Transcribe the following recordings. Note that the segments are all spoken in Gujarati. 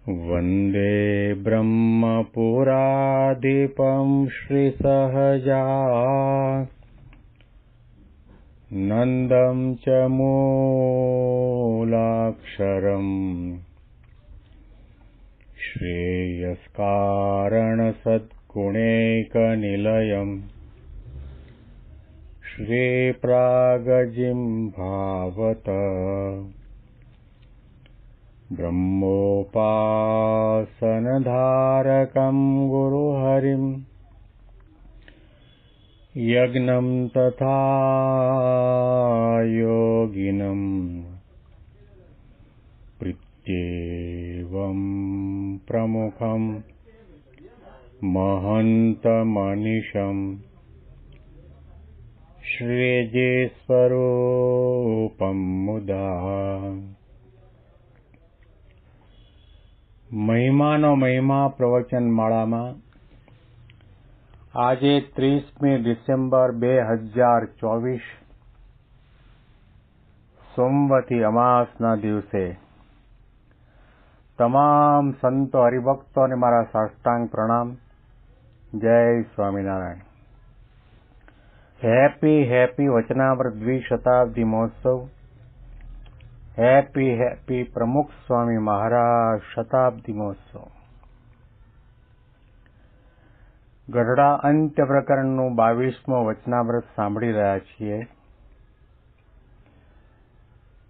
वन्दे ब्रह्मपुराधिपं श्रीसहजानन्दं च मूलाक्षरम् श्रेयस्कारणसद्गुणैकनिलयम् श्रीप्रागजिह्वावत ब्रह्मोपासनधारकं गुरुहरिं यज्ञं तथा योगिनं प्रीत्येवं प्रमुखं महन्तमनिशं श्रीजेस्वरूपं मुदा મહિમાનો મહિમા પ્રવચન માળામાં આજે 30મી ડિસેમ્બર 2024 સોમવતી અમાસના દિવસે તમામ સંતો હરિભક્તોને મારા સાષ્ટાંગ પ્રણામ. જય સ્વામિનારાયણ. હેપી વચનામૃત દ્વિશતાબ્દી મહોત્સવ. હેપી પ્રમુખ સ્વામી મહારાજ શતાબ્દી મહોત્સવ. ગઢડા અંત્ય પ્રકરણનું 22મો વચનામૃત સાંભળી રહ્યા છીએ,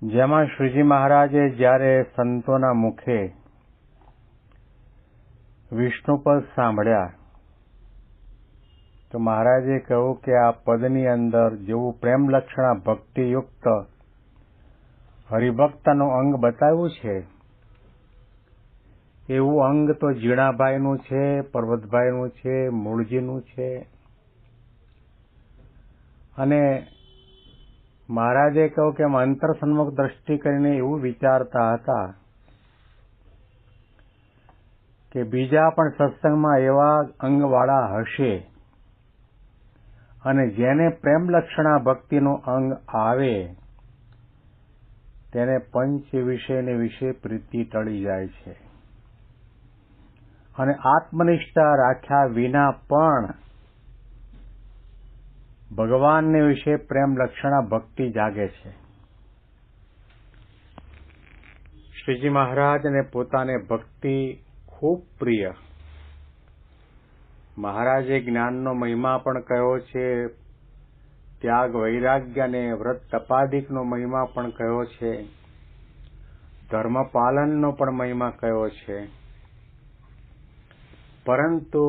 જેમાં શ્રીજી મહારાજે જ્યારે સંતોના મુખે વિષ્ણુપદ સાંભળ્યા તો મહારાજે કહ્યું કે આ પદની અંદર જેવું પ્રેમ લક્ષણા ભક્તિયુક્ત હરિભક્તનું અંગ બતાવ્યું છે એવું અંગ તો જીણાભાઈનું છે, પર્વતભાઈનું છે, મૂળજીનું છે. અને મહારાજે કહ્યું કે અંતર સન્મુખ દ્રષ્ટિ કરીને એવું વિચારતા હતા કે બીજા પણ સત્સંગમાં એવા અંગવાળા હશે અને જેને પ્રેમ લક્ષણા ભક્તિનું અંગ આવે તેને પંચ વિષયને વિશે પ્રીતિ ટળી જાય છે અને આત્મનિષ્ઠા રાખ્યા વિના પણ ભગવાનને વિશે પ્રેમ લક્ષણા ભક્તિ જાગે છે. શ્રીજી મહારાજને પોતાને ભક્તિ ખૂબ પ્રિય. મહારાજે જ્ઞાનનો મહિમા પણ કહ્યો છે, ત્યાગ વૈરાગ્ય અને વ્રત તપાદિકનો મહિમા પણ કહ્યો છે, ધર્મ પાલનનો પણ મહિમા કહ્યો છે. પરંતુ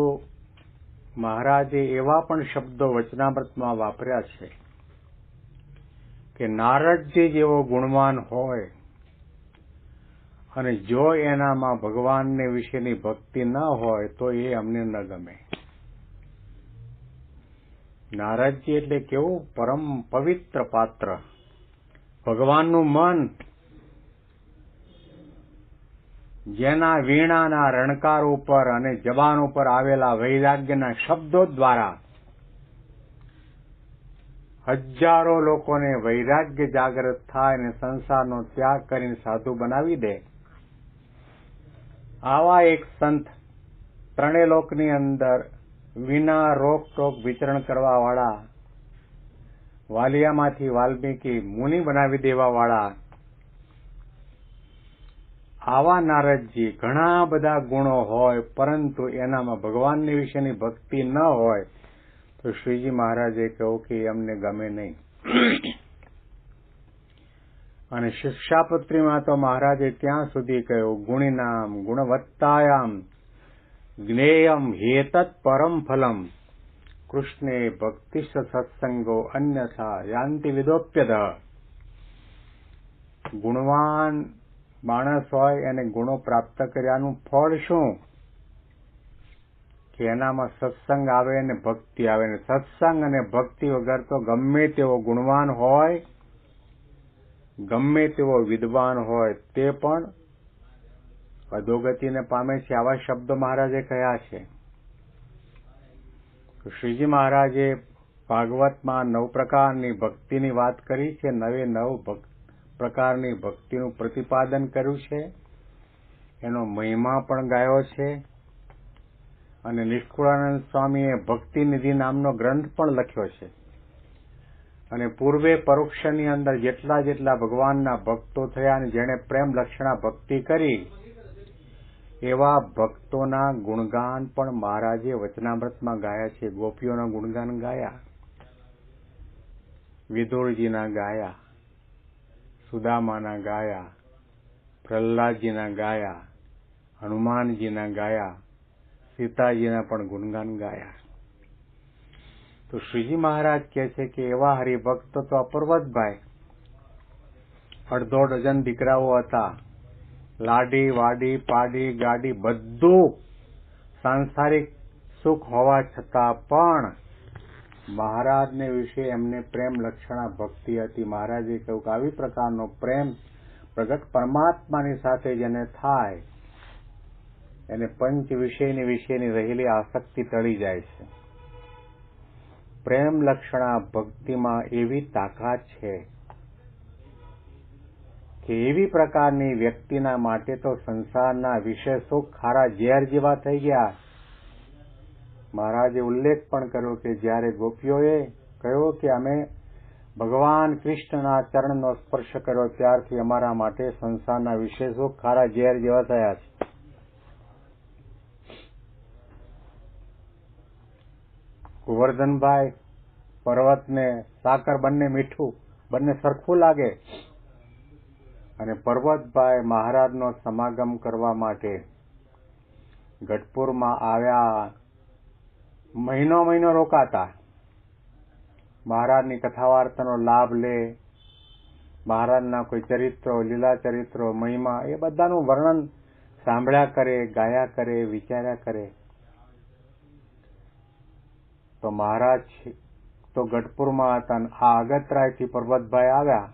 મહારાજે એવા પણ શબ્દો વચનામૃતમાં વાપર્યા છે કે નારદજી જેવો ગુણવાન હોય અને જો એનામાં ભગવાનને વિશેની ભક્તિ ન હોય તો એ અમને ન ગમે. નારદજી એટલે કેવું પરમ પવિત્ર પાત્ર, ભગવાનનું મન, જેના વીણાના રણકાર ઉપર અને જબાન ઉપર આવેલા વૈરાગ્યના શબ્દો દ્વારા હજારો લોકોને વૈરાગ્ય જાગૃત થાય અને સંસારનો ત્યાગ કરીને સાધુ બનાવી દે. આવા એક સંત ત્રણેય લોકની અંદર વિના રોકટોક વિચરણ કરવા વાળા, વાલિયામાંથી વાલ્મીકી મુનિ બનાવી દેવા વાળા, આવા નારદજી ઘણા બધા ગુણો હોય પરંતુ એનામાં ભગવાનની વિશેની ભક્તિ ન હોય તો શ્રીજી મહારાજે કહ્યું કે અમને ગમે નહીં. અને શિક્ષાપત્રીમાં તો મહારાજે ત્યાં સુધી કહ્યું ગુણિનામ ગુણવત્તાયામ જ્ઞેયમ હેતત પરમ ફલમ કૃષ્ણે ભક્તિશ સત્સંગો અન્યથા યાંતિ વિદોપ્યદ. ગુણવાન માણસ હોય એને ગુણો પ્રાપ્ત કર્યાનું ફળ શું કે એનામાં સત્સંગ આવે અને ભક્તિ આવે. ને સત્સંગ અને ભક્તિ વગર તો ગમે તેવો ગુણવાન હોય, ગમે તેવો વિદ્વાન હોય તે પણ અધોગતિને પામે છે. આવા શબ્દો મહારાજે કહ્યા છે. શ્રીજી મહારાજે ભાગવતમાં 9 પ્રકારની ભક્તિની વાત કરી છે. 9 પ્રકારની ભક્તિનું પ્રતિપાદન કર્યું છે. એનો મહિમા પણ ગાયો છે અને નિષ્કુળાનંદ સ્વામીએ ભક્તિ નિધિ નામનો ગ્રંથ પણ લખ્યો છે. અને પૂર્વે પરોક્ષની અંદર જેટલા જેટલા ભગવાનના ભક્તો થયા અને જેણે પ્રેમ લક્ષણા ભક્તિ કરી એવા ભક્તોના ગુણગાન પણ મહારાજે વચનામૃતમાં ગાયા છે. ગોપીઓના ગુણગાન ગાયા, વિદુરજીના ગાયા, સુદામાના ગાયા, પ્રહલાદજીના ગાયા, હનુમાનજીના ગાયા, સીતાજીના પણ ગુણગાન ગાયા. તો શ્રીજી મહારાજ કહે છે કે એવા હરિભક્ત તો પર્વતભાઈ, અડધો ડઝન દીકરાઓ હતા, લાડી વાડી પાડી ગાડી બધું સાંસારિક સુખ હોવા છતાં પણ મહારાજને વિશે એમને પ્રેમ લક્ષણા ભક્તિ હતી. મહારાજે કહ્યું કે આવી પ્રકારનો પ્રેમ પ્રગટ પરમાત્માની સાથે જેને થાય એને પંચ વિષયની રહેલી આસક્તિ ટળી જાય છે. પ્રેમ લક્ષણા ભક્તિમાં એવી તાકાત છે કે એવી પ્રકારની વ્યક્તિના માટે તો સંસારના વિષય સુખ ખારા ઝેર જેવા થઈ ગયા. મહારાજે ઉલ્લેખ પણ કર્યો કે જ્યારે ગોપીઓએ કહ્યું કે અમે ભગવાન કૃષ્ણના ચરણનો સ્પર્શ કર્યો ત્યારથી અમારા માટે સંસારના વિષય સુખ ખારા ઝેર જેવા થયા છે. ગોવર્ધનભાઈ, પર્વતને સાકર બંને મીઠું, બંને સરખું લાગે. અને પર્વતભાઈ મહારાજનો સમાગમ કરવા માટે ગઢપુરમાં આવ્યા. મહિનો રોકાતા, મહારાજની કથા વાર્તાનો લાભ લે, મહારાજના કોઈ ચરિત્રો, લીલા ચરિત્રો, મહિમા એ બધાનું વર્ણન સાંભળ્યા કરે, ગાયા કરે, વિચાર્યા કરે. તો મહારાજ તો ગઢપુરમાં હતા. આ અગતરાયથી પર્વતભાઈ આવ્યા.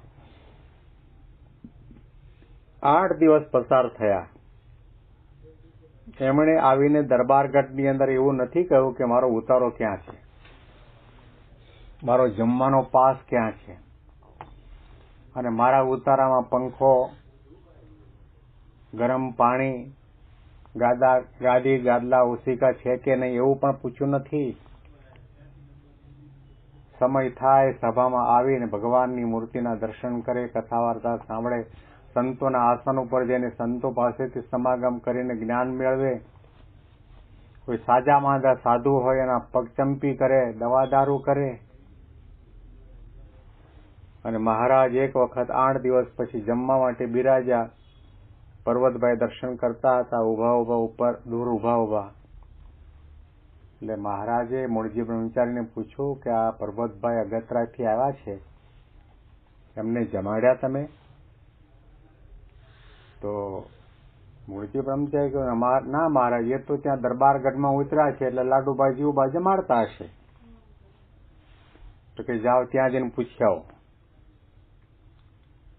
8 દિવસ પસાર થયા. એમણે આવીને દરબારગઢની અંદર એવું નથી કહ્યું કે મારો ઉતારો ક્યાં છે, મારો જમવાનો પાસ ક્યાં છે, અને મારા ઉતારામાં પંખો, ગરમ પાણી, ગાદી ગાદલા ઓશિકા છે કે નહીં એવું પણ પૂછ્યું નથી. સમય થાય સભામાં આવીને ભગવાનની મૂર્તિના દર્શન કરે, કથા વાર્તા સાંભળે, સંતોના આસન ઉપર જઈને સંતો પાસેથી સમાગમ કરીને જ્ઞાન મેળવે. કોઈ સાજા માંદા સાધુ હોય એના પગચંપી કરે, દવા દારૂ કરે. અને મહારાજ એક વખત 8 દિવસ પછી જમવા માટે બિરાજ્યા. પર્વતભાઈ દર્શન કરતા હતા, ઉભા ઉપર દૂર ઉભા. એટલે મહારાજે મૂળજી બ્રહ્મચારીને પૂછ્યું કે આ પર્વતભાઈ અગતરાયથી આવ્યા છે, એમને જમાડ્યા તમે? તો મૂળજી બ્રહ્મચારી કહ્યું, ના મહારાજ, એ તો ત્યાં દરબારગઢમાં ઉતર્યા છે એટલે લાડુભાઈ જીવબા જમાડતા હશે. તો કે જાઓ ત્યાં જઈને પૂછી આવો.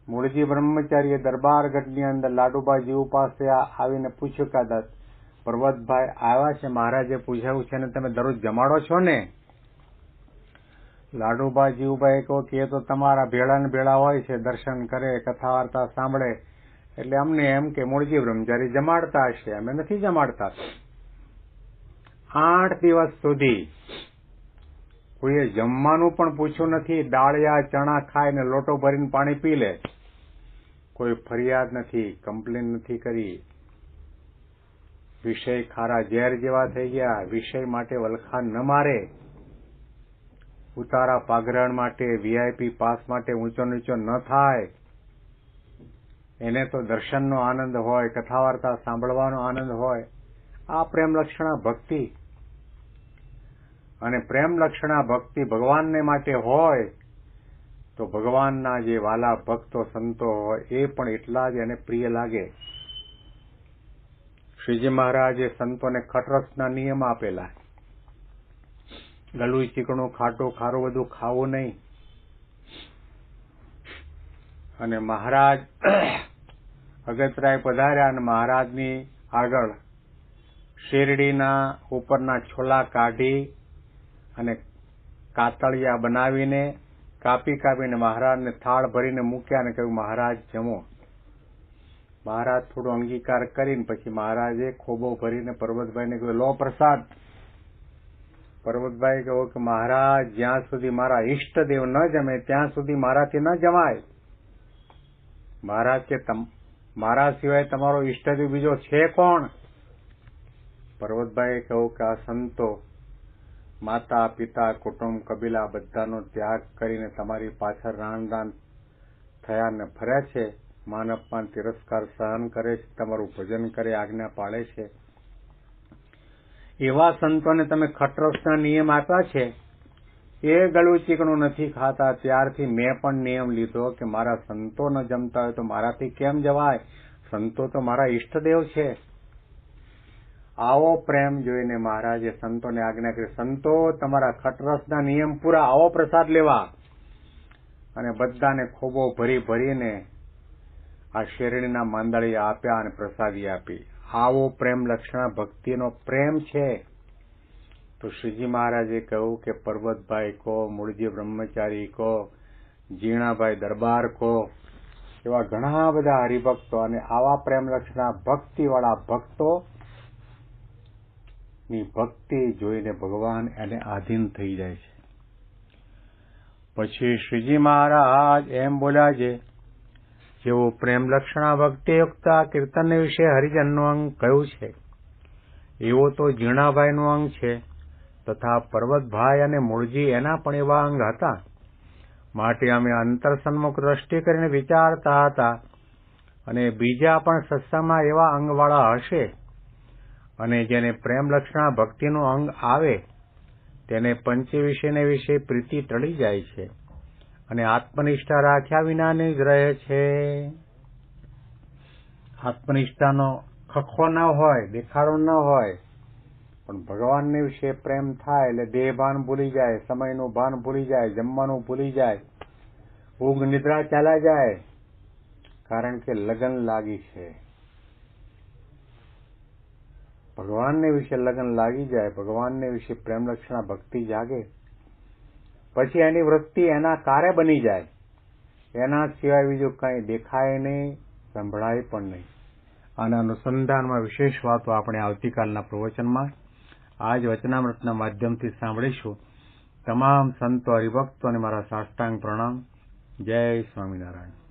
મૂળજી બ્રહ્મચારીએ દરબારગઢની અંદર લાડુભાઈ જીવ પાસે આવીને પૂછ્યું કે પર્વતભાઈ આવ્યા છે, મહારાજે પૂછ્યું છે ને તમે દરરોજ જમાડો છો ને? લાડુભાઈ જીવભાઈ કહો કે એ તો તમારા ભેળા ને ભેળા હોય છે, દર્શન કરે, કથા વાર્તા સાંભળે, એટલે અમને એમ કે મૂળજી બ્રહ્મચારી જમાડતા હશે, અમે નથી જમાડતા. 8 દિવસ સુધી કોઈએ જમવાનું પણ પૂછ્યું નથી. દાળિયા ચણા ખાઈને લોટો ભરીને પાણી પી લે. કોઈ ફરિયાદ નથી, કમ્પ્લેન નથી કરી. વિષય ખારા ઝેર જેવા થઈ ગયા. વિષય માટે વલખાણ ન મારે. ઉતારા પાગરણ માટે, વીઆઈપી પાસ માટે ઊંચો નીચો ન થાય. એને તો દર્શનનો આનંદ હોય, કથા વાર્તા સાંભળવાનો આનંદ હોય. આ પ્રેમ લક્ષણા ભક્તિ. અને પ્રેમ લક્ષણા ભક્તિ ભગવાનને માટે હોય તો ભગવાનના જે વાલા ભક્તો સંતો હોય એ પણ એટલા જ એને પ્રિય લાગે. શ્રીજી મહારાજે સંતોને ખટરસના નિયમ આપેલા. ગળું ચીકણું, ખાટું ખારું બધું ખાવું નહીં. અને મહારાજ અગતરાય પધાર્યા અને મહારાજની આગળ શેરડીના ઉપરના છોલા કાઢી અને કાતળિયા બનાવીને કાપીને મહારાજને થાળ ભરીને મૂક્યા અને કહ્યું, મહારાજ જમો. મહારાજ થોડો અંગીકાર કરીને પછી મહારાજે ખોબો ભરીને પર્વતભાઈને કહ્યું, લો પ્રસાદ. પર્વતભાઈ કહ્યું કે મહારાજ, જ્યાં સુધી મારા ઈષ્ટદેવ ન જમે ત્યાં સુધી મારાથી ન જમાય. મહારાજ કે મારા સિવાય તમારો ઈષ્ટદેવ બીજો છે કોણ? પર્વતભાઈએ કહ્યું કે આ સંતો માતા પિતા કુટુંબ કબીલા બધાનો ત્યાગ કરીને તમારી પાછળ રાણદાન થયા ને ફર્યા છે, માન અપમાન તિરસ્કાર સહન કરે છે, તમારું ભજન કરે, આજ્ઞા પાળે છે. એવા સંતોને તમે ખટરસના નિયમ આપ્યા છે, એ ગળું ચીકણું નથી ખાતા. ત્યારથી મેં પણ નિયમ લીધો કે મારા સંતો ન જમતા હોય તો મારાથી કેમ જવાય? સંતો તો મારા ઈષ્ટદેવ છે. આવો પ્રેમ જોઈને મહારાજે સંતોને આજ્ઞા કરી, સંતો તમારા ખટરસના નિયમ પૂરા, આવો પ્રસાદ લેવા. અને બધાને ખોબો ભરી ભરીને આ શેરડીના માંદળી આપ્યા અને પ્રસાદી આપી. આવો પ્રેમ લક્ષણા ભક્તિનો પ્રેમ છે. તો શ્રીજી મહારાજે કહ્યું કે પર્વતભાઈ કો, મૂળજી બ્રહ્મચારી કો, જીણાભાઈ દરબાર કો, એવા ઘણા બધા હરિભક્તો અને આવા પ્રેમ લક્ષણા ભક્તિવાળા ભક્તો ની ભક્તિ જોઈને ભગવાન એને આધીન થઈ જાય છે. પછી શ્રીજી મહારાજ એમ બોલ્યા છે, જેવો પ્રેમ લક્ષણા ભક્તિયુક્ત કીર્તન વિશે હરિજનનું અંગ કયું છે, એવો તો જીણાભાઈનું અંગ છે, તથા પર્વતભાઈ અને મૂળજી એના પણ એવા અંગ હતા. માટે અમે અંતર સન્મુખ દ્રષ્ટિ કરીને વિચારતા હતા, અને બીજા પણ સત્સંગમાં એવા અંગવાળા હશે, અને જેને પ્રેમ લક્ષણા ભક્તિનું અંગ આવે તેને પંચ વિષયને વિશે પ્રીતિ ટળી જાય છે અને આત્મનિષ્ઠા રાખ્યા વિનાની જ રહે છે. આત્મનિષ્ઠાનો ખખો ન હોય, દેખાડો ન હોય, પણ ભગવાનને વિશે પ્રેમ થાય એટલે દેહ ભાન ભૂલી જાય, સમયનું ભાન ભૂલી જાય, જમવાનું ભૂલી જાય, ઊંઘ નિદ્રા ચાલ્યા જાય, કારણ કે લગન લાગી છે. ભગવાનને વિશે લગન લાગી જાય, ભગવાનને વિશે પ્રેમ લક્ષણા ભક્તિ જાગે, પછી એની વૃત્તિ એના કાર્ય બની જાય. એના સિવાય બીજું કંઈ દેખાય નહીં, સંભળાય પણ નહીં. આના અનુસંધાનમાં વિશેષ વાતો આપણે આવતીકાલના પ્રવચનમાં આજ વચનામૃતના માધ્યમથી સાંભળીશું. તમામ સંતો હરિભક્તોને મારા સાષ્ટાંગ પ્રણામ. જય સ્વામિનારાયણ.